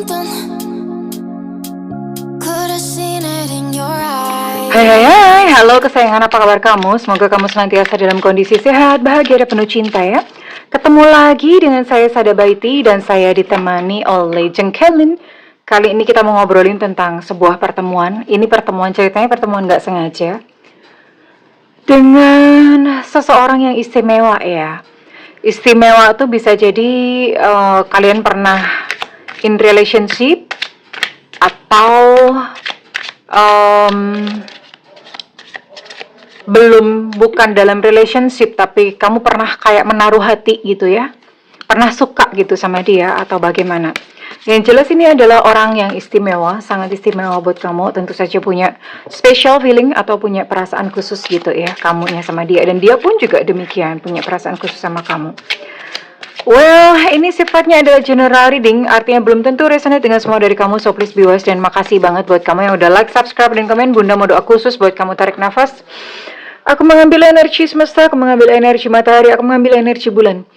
something. Could have seen it in your eyes. Hai, halo kesayangan, apa kabar kamu? Semoga kamu senantiasa dalam kondisi sehat, bahagia, dan penuh cinta ya. Ketemu lagi dengan saya Sada Baiti dan saya ditemani oleh Jengkelin. Kali ini kita mau ngobrolin tentang sebuah pertemuan. Ini pertemuan, ceritanya pertemuan gak sengaja dengan seseorang yang istimewa ya. Istimewa tuh bisa jadi kalian pernah in relationship atau bukan dalam relationship, tapi kamu pernah kayak menaruh hati gitu ya, pernah suka gitu sama dia atau bagaimana. Yang jelas ini adalah orang yang istimewa, sangat istimewa buat kamu. Tentu saja punya special feeling atau punya perasaan khusus gitu ya, kamunya sama dia. Dan dia pun juga demikian, punya perasaan khusus sama kamu. Well, ini sifatnya adalah general reading, artinya belum tentu resonate dengan semua dari kamu, so please be wise. Dan makasih banget buat kamu yang udah like, subscribe, dan komen. Bunda mau doa khusus buat kamu, tarik nafas. Aku mengambil energi semesta, aku mengambil energi matahari, aku mengambil energi bulan.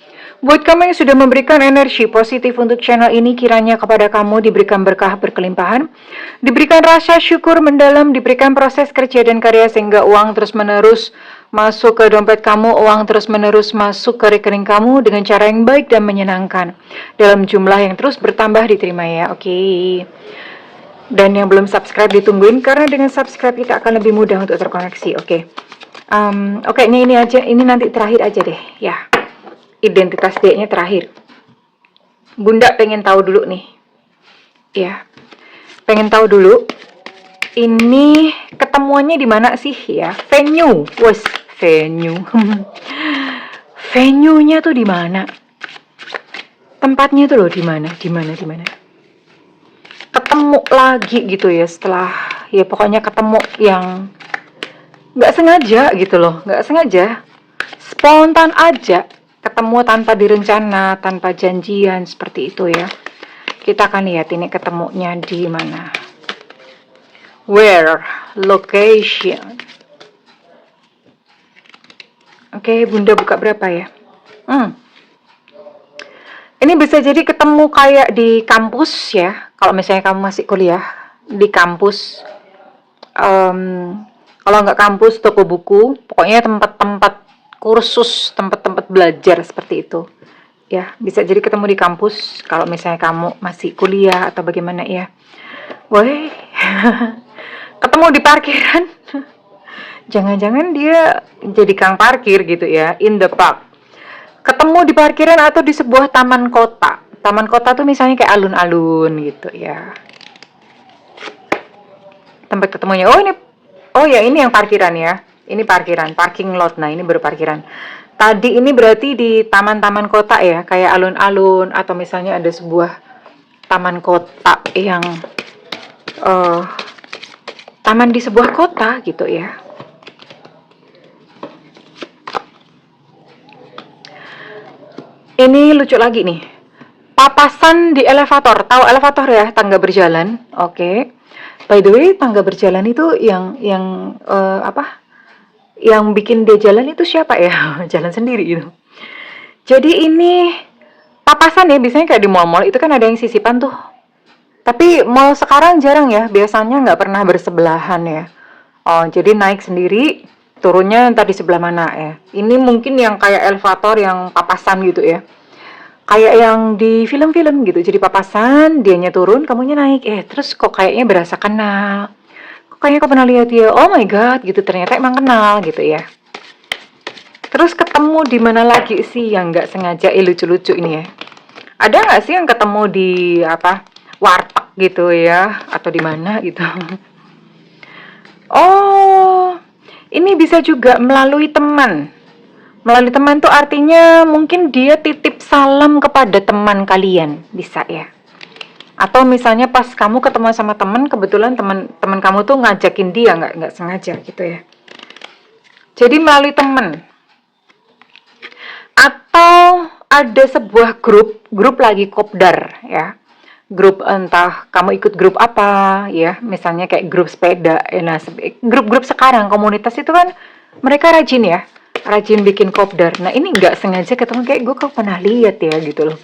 Buat kamu yang sudah memberikan energi positif untuk channel ini, kiranya kepada kamu diberikan berkah berkelimpahan, diberikan rasa syukur mendalam, diberikan proses kerja dan karya sehingga uang terus menerus masuk ke dompet kamu, uang terus menerus masuk ke rekening kamu dengan cara yang baik dan menyenangkan, dalam jumlah yang terus bertambah, diterima ya, oke. Dan yang belum subscribe ditungguin, karena dengan subscribe kita akan lebih mudah untuk terkoneksi, oke. Oke, ini aja, ini nanti terakhir aja deh ya. Identitas dia-nya terakhir. Bunda pengen tahu dulu nih. Ya. Pengen tahu dulu ini ketemuannya di mana sih ya? Venue. Wes, venue. Venue-nya tuh di mana? Tempatnya tuh loh di mana? Di mana? Ketemu lagi gitu ya setelah ya pokoknya ketemu yang nggak sengaja gitu loh, nggak sengaja. Spontan aja. Ketemu tanpa direncana, tanpa janjian, seperti itu ya. Kita akan lihat ini ketemunya di mana. Where? Location. Oke, Bunda buka berapa ya? Ini bisa jadi ketemu kayak di kampus ya. Kalau misalnya kamu masih kuliah di kampus. Kalau nggak kampus, toko buku. Pokoknya tempat-tempat kursus, tempat-tempat belajar seperti itu ya, bisa jadi ketemu di kampus kalau misalnya kamu masih kuliah atau bagaimana ya. Woi, ketemu di parkiran. Jangan-jangan dia jadi kang parkir gitu ya, in the park. Ketemu di parkiran atau di sebuah taman kota. Taman kota tuh misalnya kayak alun-alun gitu ya, tempat ketemunya. Oh ya, ini yang parkiran ya. Ini parkiran, parking lot. Nah, ini baru parkiran. Tadi ini berarti di taman-taman kota ya, kayak alun-alun atau misalnya ada sebuah taman kota yang taman di sebuah kota gitu ya. Ini lucu lagi nih. Papasan di elevator. Tahu elevator ya, tangga berjalan. Oke. By the way, tangga berjalan itu yang apa? Yang bikin dia jalan itu siapa ya? Jalan sendiri gitu. Jadi ini papasan ya, biasanya kayak di mall-mall itu kan ada yang sisipan tuh. Tapi mall sekarang jarang ya, biasanya nggak pernah bersebelahan ya. Oh, jadi naik sendiri, turunnya ntar di sebelah mana ya. Ini mungkin yang kayak elevator yang papasan gitu ya. Kayak yang di film-film gitu, jadi papasan, dianya turun, kamunya naik. Terus kok kayaknya berasa kenal. Kayaknya kok pernah lihat dia, oh my god gitu, ternyata emang kenal gitu ya. Terus ketemu di mana lagi sih yang nggak sengaja, lucu-lucu ini ya. Ada nggak sih yang ketemu di apa, warteg gitu ya, atau di mana gitu. Oh, ini bisa juga melalui teman. Melalui teman tuh artinya mungkin dia titip salam kepada teman kalian, bisa ya. Atau misalnya pas kamu ketemu sama teman, kebetulan teman kamu tuh ngajakin dia, nggak sengaja gitu ya. Jadi melalui teman. Atau ada sebuah grup lagi kopdar ya. Grup, entah kamu ikut grup apa ya, misalnya kayak grup sepeda. Nah, grup-grup sekarang komunitas itu kan mereka rajin ya, rajin bikin kopdar. Nah, ini nggak sengaja ketemu, kayak gue kok pernah lihat ya gitu loh.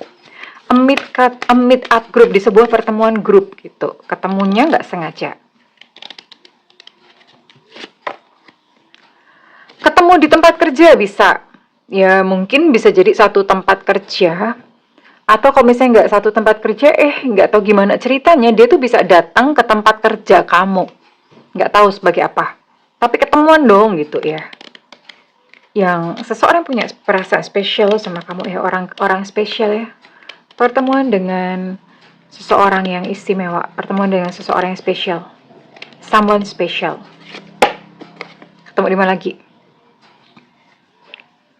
Amit meet up group di sebuah pertemuan grup gitu. Ketemunya nggak sengaja. Ketemu di tempat kerja bisa. Ya mungkin bisa jadi satu tempat kerja. Atau kalau misalnya nggak satu tempat kerja, nggak tahu gimana ceritanya, dia tuh bisa datang ke tempat kerja kamu. Nggak tahu sebagai apa. Tapi ketemuan dong gitu ya. Yang seseorang punya perasaan spesial sama kamu ya, orang spesial ya. Pertemuan dengan seseorang yang istimewa, pertemuan dengan seseorang yang spesial. Someone special. Ketemu di mana lagi?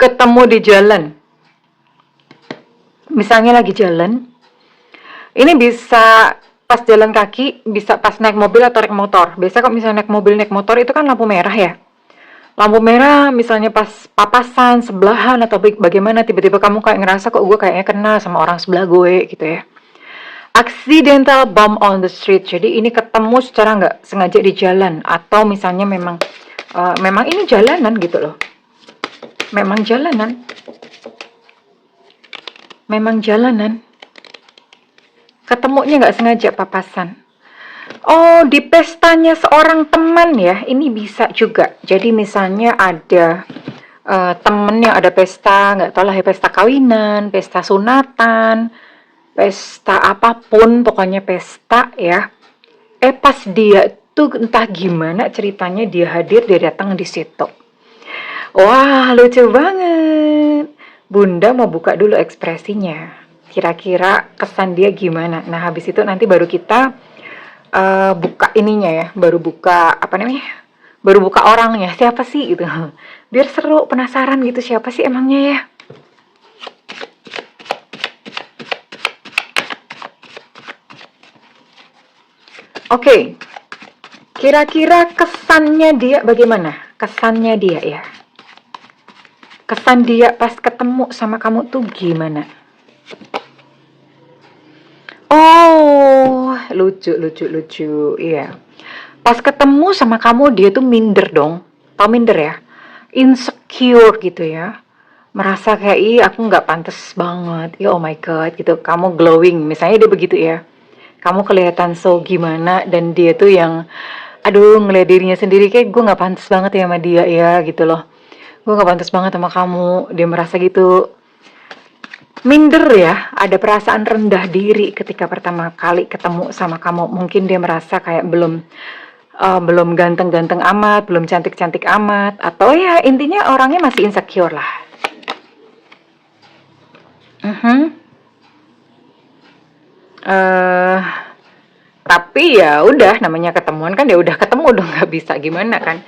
Ketemu di jalan. Misalnya lagi jalan, ini bisa pas jalan kaki, bisa pas naik mobil atau naik motor. Biasanya kalau misalnya naik mobil, naik motor itu kan lampu merah ya. Lampu merah misalnya pas papasan, sebelahan, atau bagaimana tiba-tiba kamu kayak ngerasa kok gue kayaknya kenal sama orang sebelah gue gitu ya. Accidental bump on the street. Jadi ini ketemu secara nggak sengaja di jalan. Atau misalnya memang ini jalanan gitu loh. Memang jalanan. Ketemunya nggak sengaja papasan. Oh, di pestanya seorang teman ya, ini bisa juga. Jadi misalnya ada temen yang ada pesta, nggak tahu lah ya, pesta kawinan, pesta sunatan, pesta apapun, pokoknya pesta ya. Pas dia tuh entah gimana ceritanya dia hadir, dia datang di situ. Wah, lucu banget. Bunda mau buka dulu ekspresinya. Kira-kira kesan dia gimana? Nah, habis itu nanti baru kita buka ininya ya, baru buka baru buka orangnya, siapa sih gitu, biar seru, penasaran gitu, siapa sih emangnya ya. Oke, kira-kira kesannya dia bagaimana? Kesannya dia ya, kesan dia pas ketemu sama kamu tuh gimana? Oh, lucu, iya. Pas ketemu sama kamu dia tuh minder dong. Tau minder ya? Insecure gitu ya. Merasa kayak, aku nggak pantas banget. Oh my god gitu. Kamu glowing, misalnya dia begitu ya. Kamu kelihatan so gimana, dan dia tuh yang, aduh, ngeliat dirinya sendiri kayak gue nggak pantas banget ya sama dia ya gitu loh. Gue nggak pantas banget sama kamu. Dia merasa gitu. Minder ya, ada perasaan rendah diri ketika pertama kali ketemu sama kamu. Mungkin dia merasa kayak belum ganteng-ganteng amat, belum cantik-cantik amat, atau ya intinya orangnya masih insecure lah. Tapi ya udah, namanya ketemuan kan, ya udah ketemu dong, nggak bisa gimana kan.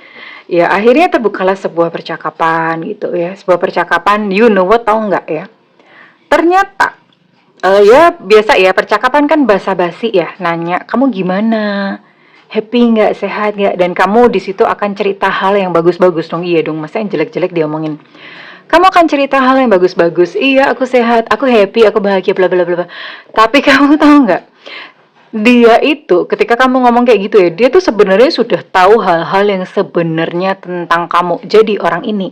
Ya akhirnya terbukalah sebuah percakapan gitu ya, sebuah percakapan, you know what, tau nggak ya? Ternyata ya biasa ya, percakapan kan basa-basi ya, nanya kamu gimana, happy nggak, sehat nggak, dan kamu di situ akan cerita hal yang bagus-bagus dong. Iya dong, masa yang jelek-jelek dia omongin. Kamu akan cerita hal yang bagus-bagus. Iya, aku sehat, aku happy, aku bahagia, bla bla bla bla. Tapi kamu tahu nggak? Dia itu ketika kamu ngomong kayak gitu ya, dia tuh sebenarnya sudah tahu hal-hal yang sebenarnya tentang kamu. Jadi orang ini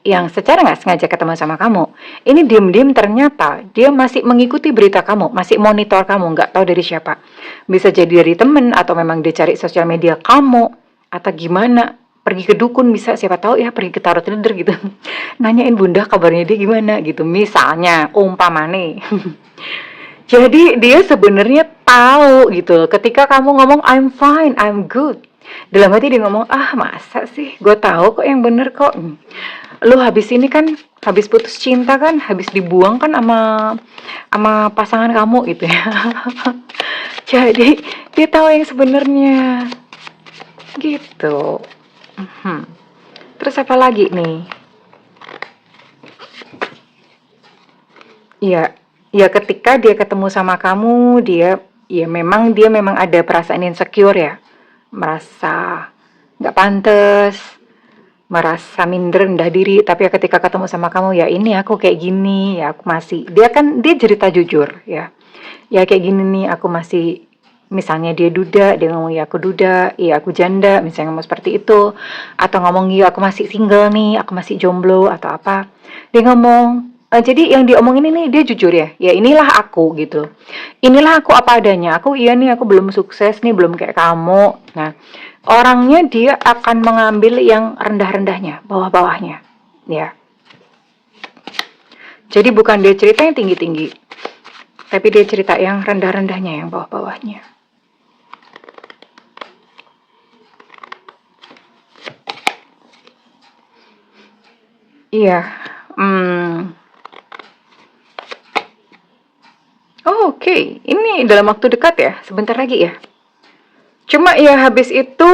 yang secara nggak sengaja ketemu sama kamu, ini diem-diem ternyata dia masih mengikuti berita kamu, masih monitor kamu, nggak tahu dari siapa. Bisa jadi dari temen, atau memang dia cari sosial media kamu, atau gimana, pergi ke dukun bisa, siapa tahu ya, pergi ke tarot reader gitu, nanyain bunda kabarnya dia gimana gitu, misalnya, umpamane. Jadi dia sebenarnya tahu gitu, ketika kamu ngomong I'm fine, I'm good, dalam hati dia ngomong, masa sih, gue tahu kok yang bener kok. Lu habis ini kan, habis putus cinta kan, habis dibuang kan sama pasangan kamu gitu ya. Jadi dia tahu yang sebenarnya gitu. Terus apa lagi nih? Ya ketika dia ketemu sama kamu, dia memang ada perasaan insecure ya, merasa nggak pantas, merasa minder, rendah diri. Tapi ketika ketemu sama kamu, ya ini aku kayak gini ya, aku masih, dia cerita jujur ya kayak gini nih, aku masih, misalnya dia duda, dia ngomong ya aku duda, ya aku janda, misalnya ngomong seperti itu. Atau ngomong ya aku masih single nih, aku masih jomblo, atau apa, dia ngomong Jadi yang diomongin ini dia jujur ya, ya inilah aku gitu. Inilah aku apa adanya. Aku iya nih, aku belum sukses nih, belum kayak kamu. Nah, orangnya dia akan mengambil yang rendah-rendahnya, bawah-bawahnya. Ya. Jadi bukan dia cerita yang tinggi-tinggi, tapi dia cerita yang rendah-rendahnya, yang bawah-bawahnya. Iya. Hmm. Oh, oke. Ini dalam waktu dekat ya, sebentar lagi ya. Cuma ya habis itu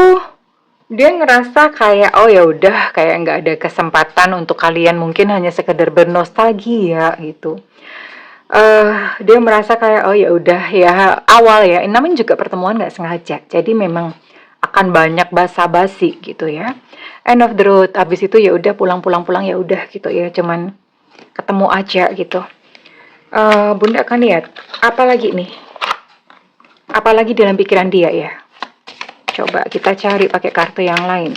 dia ngerasa kayak oh ya udah kayak nggak ada kesempatan untuk kalian mungkin hanya sekedar bernostalgia gitu. Dia merasa kayak oh ya udah ya awal ya, namanya juga pertemuan nggak sengaja, jadi memang akan banyak basa-basi gitu ya. End of the road, abis itu ya udah pulang ya udah gitu ya, cuman ketemu aja gitu. Bunda akan lihat apa lagi nih, apalagi dalam pikiran dia ya. Coba kita cari pakai kartu yang lain.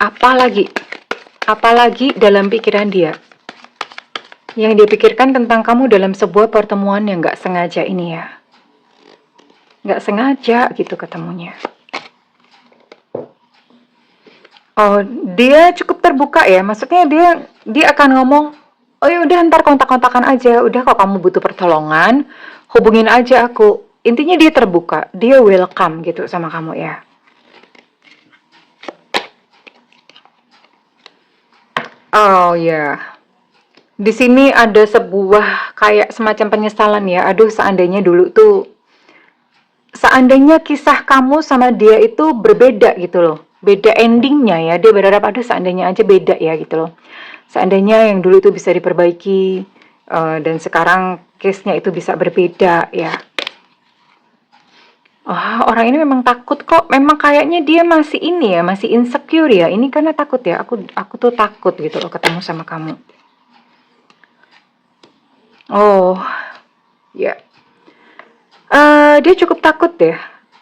Apalagi, apalagi dalam pikiran dia. Yang dia pikirkan tentang kamu dalam sebuah pertemuan yang gak sengaja ini ya. Gak sengaja gitu ketemunya. Oh, dia cukup terbuka ya. Maksudnya dia akan ngomong, oh ya udah ntar kontak-kontakan aja. Udah kalau kamu butuh pertolongan, hubungin aja aku. Intinya dia terbuka, dia welcome gitu sama kamu ya. Oh ya, di sini ada sebuah kayak semacam penyesalan ya. Aduh, seandainya kisah kamu sama dia itu berbeda gitu loh. Beda endingnya ya. Dia berharap ada seandainya aja beda ya gitu loh. Seandainya yang dulu itu bisa diperbaiki dan sekarang case-nya itu bisa berbeda ya. Oh, orang ini memang takut kok. Memang kayaknya dia masih ini ya, masih insecure ya. Ini karena takut ya. Aku tuh takut gitu loh ketemu sama kamu. Oh, ya. Dia cukup takut deh.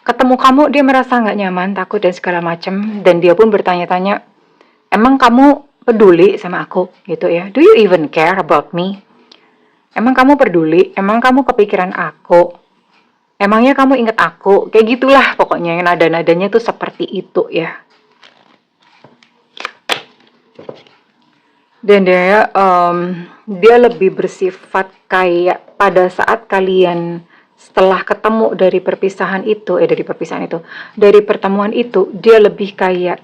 Ketemu kamu dia merasa nggak nyaman, takut dan segala macem. Dan dia pun bertanya-tanya, emang kamu peduli sama aku gitu ya? Do you even care about me? Emang kamu peduli? Emang kamu kepikiran aku? Emangnya kamu inget aku? Kayak gitulah pokoknya yang nada-nadanya tuh seperti itu ya. Dan dia lebih bersifat kayak pada saat kalian setelah ketemu dari pertemuan itu, dia lebih kayak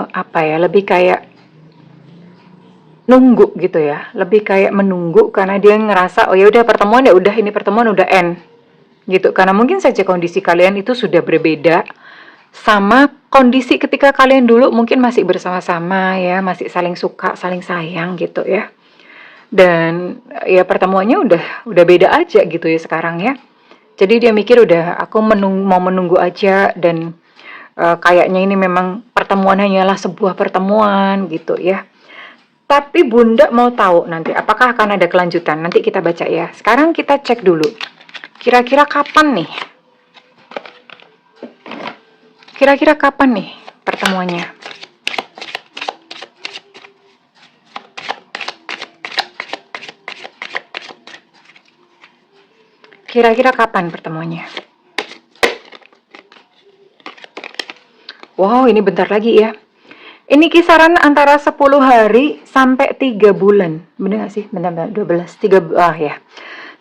apa ya, lebih kayak nunggu gitu ya, lebih kayak menunggu karena dia ngerasa oh ya udah pertemuan ya udah ini pertemuan udah end gitu, karena mungkin saja kondisi kalian itu sudah berbeda sama kondisi ketika kalian dulu mungkin masih bersama-sama ya, masih saling suka, saling sayang gitu ya. Dan ya pertemuannya udah beda aja gitu ya sekarang ya. Jadi dia mikir udah aku mau menunggu aja dan kayaknya ini memang pertemuan hanyalah sebuah pertemuan gitu ya. Tapi Bunda mau tahu nanti apakah akan ada kelanjutan. Nanti kita baca ya. Sekarang kita cek dulu. Kira-kira kapan nih? Kira-kira kapan nih pertemuannya? Kira-kira kapan pertemuannya? Wow, ini bentar lagi ya. Ini kisaran antara 10 hari sampai 3 bulan. Bener gak sih? Bentar, 12, 3, ya.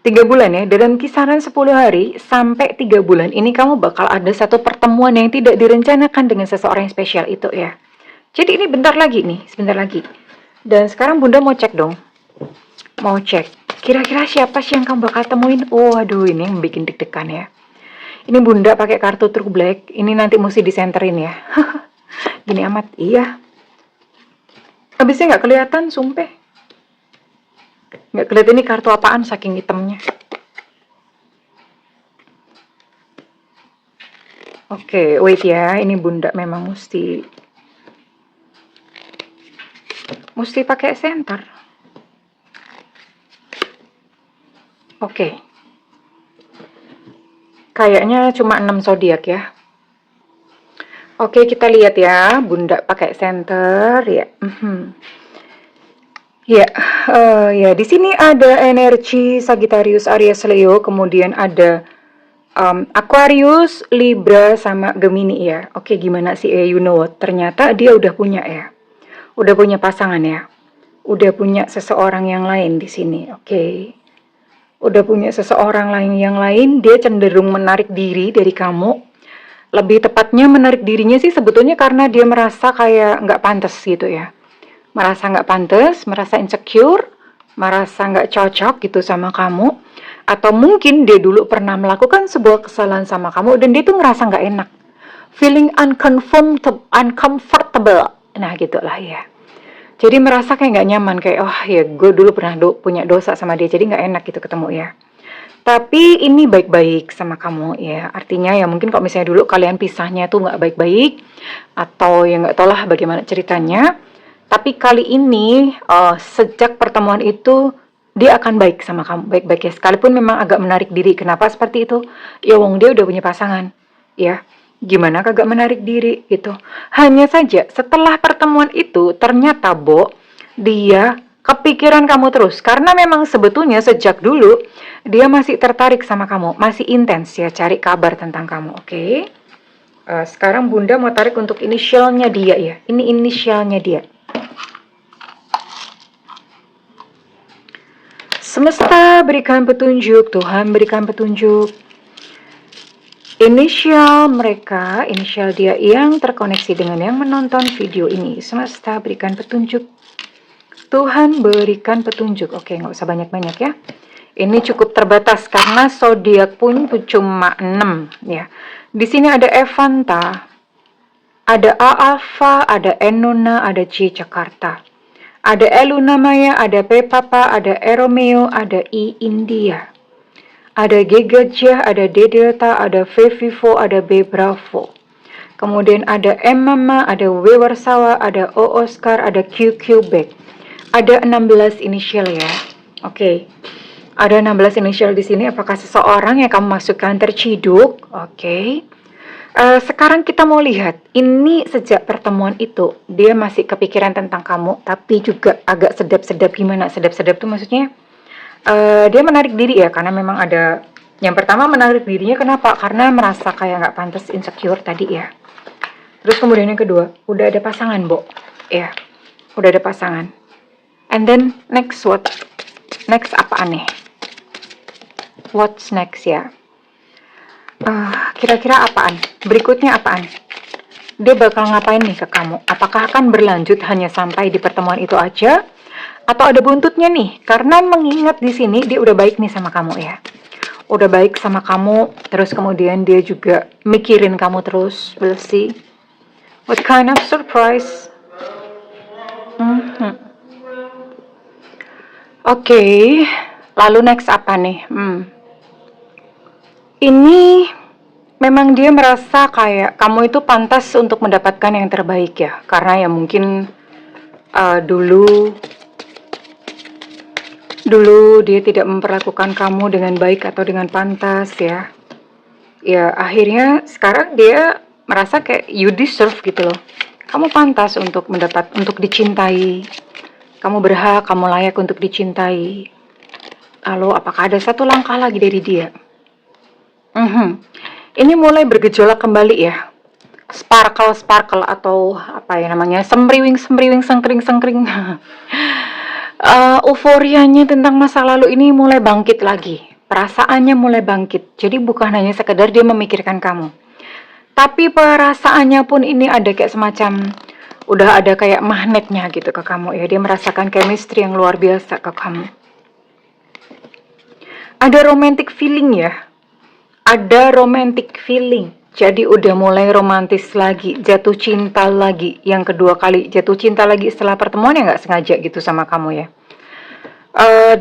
3 bulan ya. Dalam kisaran 10 hari sampai 3 bulan ini kamu bakal ada satu pertemuan yang tidak direncanakan dengan seseorang yang spesial itu ya. Jadi ini bentar lagi nih, sebentar lagi. Dan sekarang Bunda mau cek dong. Mau cek. Kira-kira siapa sih yang kamu bakal temuin? Oh, aduh ini yang bikin deg-degan ya. Ini Bunda pakai kartu True Black. Ini nanti mesti disenterin ya. Gini amat, iya. Habisnya nggak kelihatan, sumpah. Nggak kelihatan ini kartu apaan saking hitamnya. Oke, wait ya. Ini Bunda memang mesti pakai center. Oke. Kayaknya cuma 6 zodiak ya. Oke, kita lihat ya, Bunda pakai center ya. Ya, ya di sini ada energi Sagittarius, Aries, Leo, kemudian ada Aquarius, Libra, sama Gemini ya. Oke, gimana sih? You know what? Ternyata dia udah punya ya, udah punya pasangan ya, udah punya seseorang yang lain di sini. Oke, udah punya seseorang lain yang lain. Dia cenderung menarik diri dari kamu. Lebih tepatnya menarik dirinya sih sebetulnya karena dia merasa kayak nggak pantas gitu ya. Merasa nggak pantas, merasa insecure, merasa nggak cocok gitu sama kamu. Atau mungkin dia dulu pernah melakukan sebuah kesalahan sama kamu dan dia tuh ngerasa nggak enak. Feeling uncomfortable. Nah gitulah ya. Jadi merasa kayak nggak nyaman, kayak oh ya gue dulu pernah punya dosa sama dia, jadi nggak enak gitu ketemu ya. Tapi ini baik-baik sama kamu ya. Artinya ya mungkin kalau misalnya dulu kalian pisahnya tuh nggak baik-baik, atau ya nggak tau lah bagaimana ceritanya. Tapi kali ini sejak pertemuan itu dia akan baik sama kamu, baik-baik ya. Sekalipun memang agak menarik diri. Kenapa seperti itu? Ya wong dia udah punya pasangan ya. Gimana kagak menarik diri gitu. Hanya saja setelah pertemuan itu ternyata dia kepikiran kamu terus. Karena memang sebetulnya sejak dulu dia masih tertarik sama kamu, masih intens ya cari kabar tentang kamu. Oke. Sekarang Bunda mau tarik untuk inisialnya dia ya. Ini inisialnya dia. Semesta berikan petunjuk, Tuhan berikan petunjuk. Inisial mereka, inisial dia yang terkoneksi dengan yang menonton video ini. Semesta berikan petunjuk. Tuhan berikan petunjuk. Oke, nggak usah banyak-banyak ya. Ini cukup terbatas karena zodiak pun cuma 6 ya. Di sini ada Evanta, ada A Alpha, ada Enona, ada C Jakarta. Ada E Luna Maya, ada P Papa, ada E Romeo, ada I India. Ada G Gajah, ada D Delta, ada V Vivo, ada B Bravo. Kemudian ada M Mama, ada W Warsawa, ada O Oscar, ada Q Quebec. Ada 16 inisial ya. Oke. Ada 16 inisial di sini. Apakah seseorang yang kamu masukkan terciduk? Oke. Sekarang kita mau lihat. Ini sejak pertemuan itu dia masih kepikiran tentang kamu, tapi juga agak sedap-sedap. Gimana sedap-sedap tuh maksudnya? Dia menarik diri ya, karena memang ada yang pertama menarik dirinya kenapa? Karena merasa kayak nggak pantas, insecure tadi ya. Terus kemudian yang kedua, udah ada pasangan, ya, udah ada pasangan. And then next what? Next apaan nih? What's next ya? Kira-kira apaan? Berikutnya apaan? Dia bakal ngapain nih ke kamu? Apakah akan berlanjut hanya sampai di pertemuan itu aja? Atau ada buntutnya nih? Karena mengingat di sini dia udah baik nih sama kamu ya. Udah baik sama kamu, terus kemudian dia juga mikirin kamu terus. We'll see. What kind of surprise? Oke, lalu next apa nih? Ini memang dia merasa kayak kamu itu pantas untuk mendapatkan yang terbaik ya. Karena ya mungkin dulu dia tidak memperlakukan kamu dengan baik atau dengan pantas ya. Ya akhirnya sekarang dia merasa kayak you deserve gitu loh. Kamu pantas untuk dicintai. Kamu berhak, kamu layak untuk dicintai. Lalu apakah ada satu langkah lagi dari dia? Ini mulai bergejolak kembali ya. Sparkle atau apa ya namanya? Semriwing, sengkring. Euforianya tentang masa lalu ini mulai bangkit lagi. Perasaannya mulai bangkit. Jadi bukan hanya sekedar dia memikirkan kamu, tapi perasaannya pun ini ada kayak semacam udah ada kayak magnetnya gitu ke kamu ya. Dia merasakan chemistry yang luar biasa ke kamu. Ada romantic feeling ya. Ada romantic feeling. Jadi udah mulai romantis lagi, jatuh cinta lagi. Yang kedua kali jatuh cinta lagi setelah pertemuan ya nggak sengaja gitu sama kamu ya.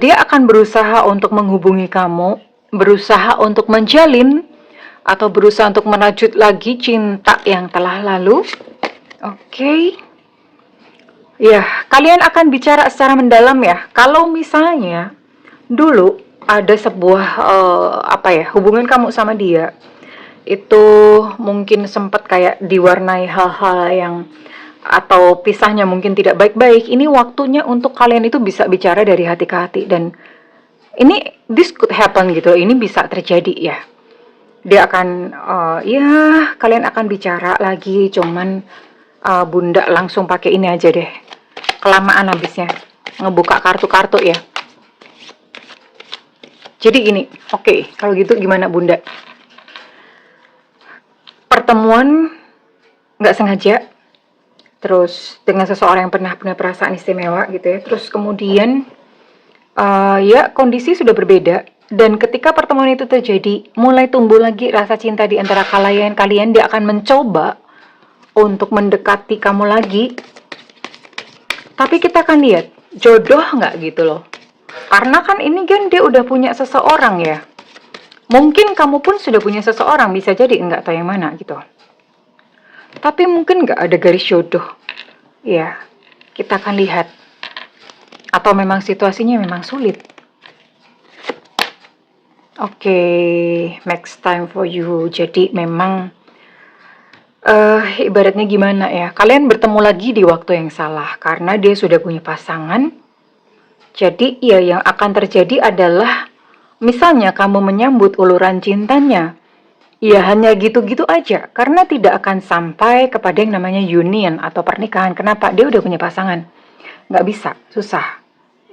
Dia akan berusaha untuk menghubungi kamu, berusaha untuk menjalin atau berusaha untuk merajut lagi cinta yang telah lalu. Oke. Ya, kalian akan bicara secara mendalam ya. Kalau misalnya dulu ada sebuah hubungan kamu sama dia itu mungkin sempat kayak diwarnai hal-hal yang atau pisahnya mungkin tidak baik-baik. Ini waktunya untuk kalian itu bisa bicara dari hati ke hati, dan ini this could happen gitu. Ini bisa terjadi ya. Dia akan ya kalian akan bicara lagi, cuman Bunda langsung pakai ini aja deh. Kelamaan habisnya ngebuka kartu-kartu ya. Jadi gini, oke, kalau gitu gimana Bunda? Pertemuan nggak sengaja, terus dengan seseorang yang pernah punya perasaan istimewa gitu ya, terus kemudian ya kondisi sudah berbeda, dan ketika pertemuan itu terjadi, mulai tumbuh lagi rasa cinta di antara kalian, dia akan mencoba untuk mendekati kamu lagi, tapi kita akan lihat jodoh nggak gitu loh, karena kan ini kan dia udah punya seseorang ya. Mungkin kamu pun sudah punya seseorang, bisa jadi, nggak tahu yang mana gitu. Tapi mungkin nggak ada garis jodoh. Ya, kita akan lihat. Atau memang situasinya memang sulit. Oke, next time for you. Jadi memang ibaratnya gimana ya? Kalian bertemu lagi di waktu yang salah karena dia sudah punya pasangan. Jadi ya yang akan terjadi adalah misalnya kamu menyambut uluran cintanya, ya hanya gitu-gitu aja, karena tidak akan sampai kepada yang namanya union atau pernikahan. Kenapa? Dia udah punya pasangan. Nggak bisa, susah.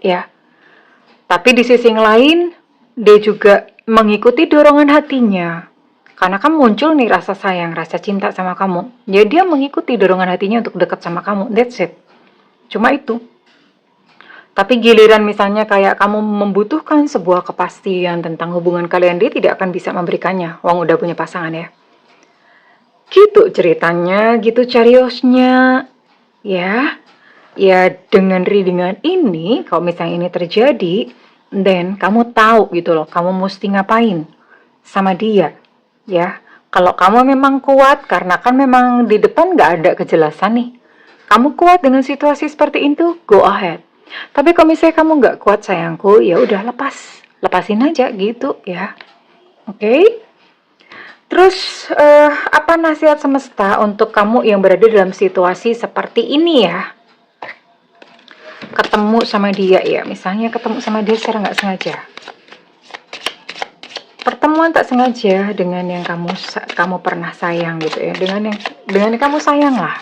Ya. Tapi di sisi yang lain, dia juga mengikuti dorongan hatinya. Karena kan muncul nih rasa sayang, rasa cinta sama kamu. Jadi dia mengikuti dorongan hatinya untuk dekat sama kamu. That's it. Cuma itu. Tapi giliran misalnya kayak kamu membutuhkan sebuah kepastian tentang hubungan kalian, dia tidak akan bisa memberikannya. Wong udah punya pasangan ya. Gitu ceritanya, gitu cariosnya. Ya, ya dengan readingan ini, kalau misalnya ini terjadi, then kamu tahu gitu loh, kamu mesti ngapain sama dia. Ya, kalau kamu memang kuat, karena kan memang di depan nggak ada kejelasan nih. Kamu kuat dengan situasi seperti itu, go ahead. Tapi kalau misalnya kamu nggak kuat sayangku, ya udah lepasin aja gitu ya. Oke? Terus apa nasihat semesta untuk kamu yang berada dalam situasi seperti ini ya? Ketemu sama dia ya, misalnya ketemu sama dia secara nggak sengaja. Pertemuan tak sengaja dengan yang kamu pernah sayang gitu ya, dengan yang kamu sayang lah.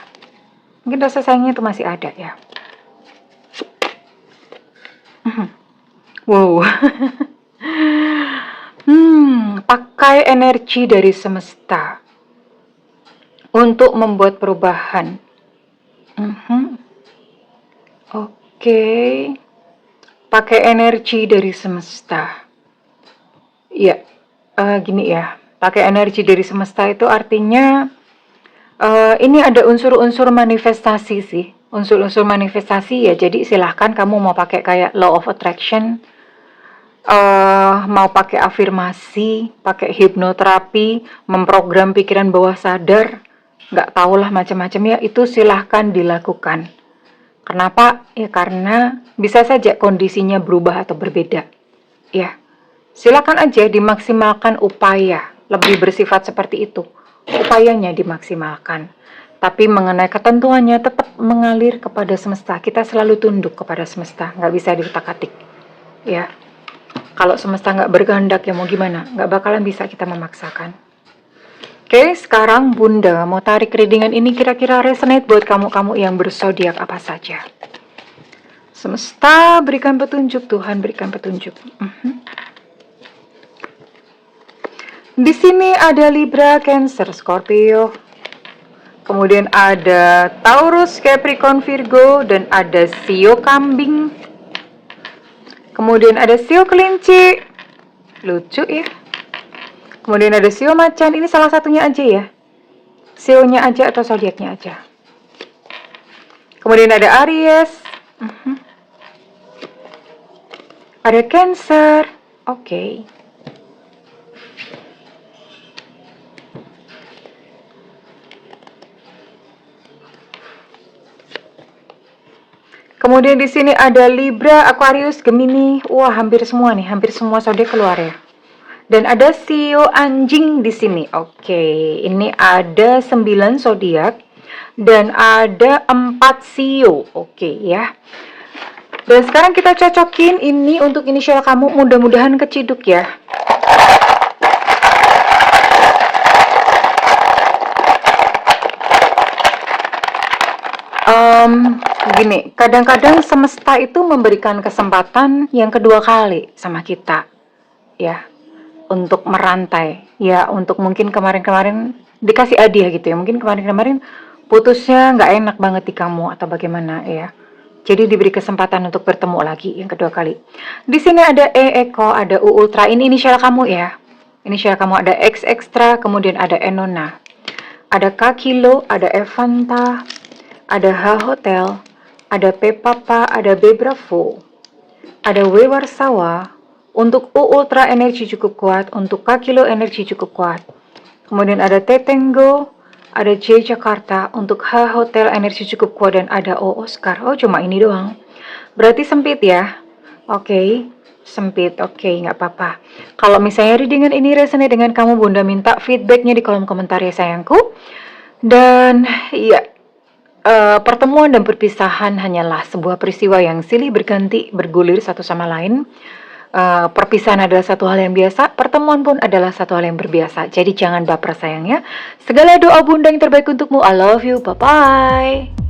Mungkin rasa sayangnya itu masih ada ya. Wow. Pakai energi dari semesta untuk membuat perubahan. Oke. Pakai energi dari semesta. Ya, gini ya. Pakai energi dari semesta itu artinya ini ada unsur-unsur manifestasi sih. Unsur-unsur manifestasi ya, jadi silahkan kamu mau pakai kayak law of attraction, mau pakai afirmasi, pakai hipnoterapi, memprogram pikiran bawah sadar, nggak tahulah macam-macam ya, itu silahkan dilakukan. Kenapa? Ya karena bisa saja kondisinya berubah atau berbeda. Ya, silakan aja dimaksimalkan upaya, lebih bersifat seperti itu. Upayanya dimaksimalkan. Tapi mengenai ketentuannya tetap mengalir kepada semesta. Kita selalu tunduk kepada semesta, nggak bisa diutak-atik. Ya, kalau semesta nggak berkehendak ya mau gimana? Nggak bakalan bisa kita memaksakan. Oke, sekarang Bunda mau tarik readingan ini kira-kira resonate buat kamu-kamu yang berzodiak apa saja. Semesta berikan petunjuk, Tuhan berikan petunjuk. Di sini ada Libra, Cancer, Scorpio. Kemudian ada Taurus, Capricorn, Virgo, dan ada Sio kambing. Kemudian ada Sio kelinci. Lucu ya. Kemudian ada Sio macan. Ini salah satunya aja ya. Sionya aja atau zodiaknya aja. Kemudian ada Aries. Ada Cancer. Oke. Kemudian di sini ada Libra, Aquarius, Gemini. Wah, hampir semua nih, hampir semua zodiak keluar ya. Dan ada sio anjing di sini. Oke, ini ada 9 zodiak dan ada 4 sio. Oke ya. Dan sekarang kita cocokin ini untuk inisial kamu, mudah-mudahan keciduk ya. Gini, kadang-kadang semesta itu memberikan kesempatan yang kedua kali sama kita, ya, untuk merantai, ya, untuk mungkin kemarin-kemarin dikasih hadiah gitu ya, mungkin kemarin-kemarin putusnya nggak enak banget di kamu atau bagaimana ya. Jadi diberi kesempatan untuk bertemu lagi yang kedua kali. Di sini ada E Eko, ada U Ultra, ini inisial kamu ya. Inisial kamu ada X Extra, kemudian ada Enona, ada K Kilo, ada Evanta, ada H Hotel, ada P Papa, ada B Bravo, ada W Warsawa. Untuk U Ultra energi cukup kuat, untuk K Kilo energi cukup kuat. Kemudian ada T Tango, ada J Jakarta, untuk H Hotel energi cukup kuat, dan ada O Oscar. Oh, cuma ini doang. Berarti sempit ya. Oke, sempit. Oke, nggak apa-apa. Kalau misalnya readingan ini resonate dengan kamu, Bunda minta feedbacknya di kolom komentar ya sayangku. Dan ya, pertemuan dan perpisahan hanyalah sebuah peristiwa yang silih berganti, bergulir satu sama lain. Perpisahan adalah satu hal yang biasa, pertemuan pun adalah satu hal yang berbiasa. Jadi jangan baper sayangnya. Segala doa Bunda yang terbaik untukmu. I love you. Bye-bye.